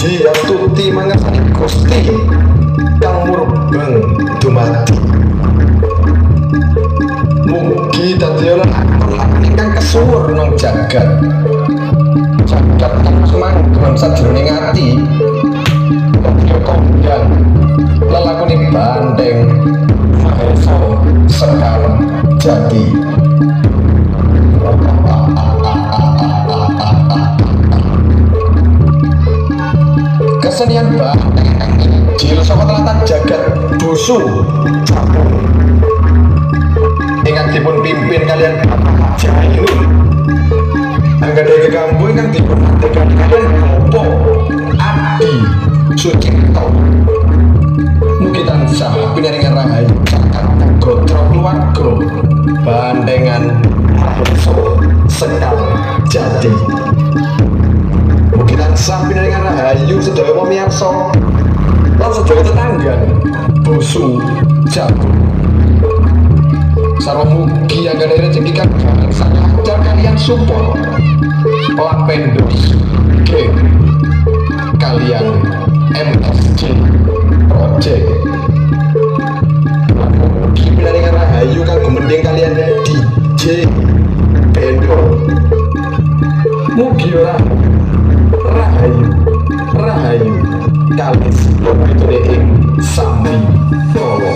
Muji astuti mangersani Gusti kang murbeng dumadi. Mugi dadi lakon ingkang kesuwur nang jagat. Jagat kang semanggon sajroning ati. Kondang lelakoni bandeng Mahesa Sekar Jati. Kesenian bandeng injil saka tlatah jagat Busu ingkang dipun pimpin kalian Jayu anggadhahi kekampu ingkang dipun adegaken kalian Bapak Adi Sucipto. Mugi tansah pinaringan rahayu caket gotra keluarga bandengan Mahesa Sekar Jati. Mugi tansah pinaringan rahayu sedaya pamirsa lan sedaya tetangga Busu Jagung. Sarwa mugi anggadhahi rezeki kang lancar kalian support Lapendos Game kalian MSJ Project. Mugi pinaringan rahayu kang gumendhing kalian DJ Bendo. Mugi ora rahayu kalis pitune ing sami kala.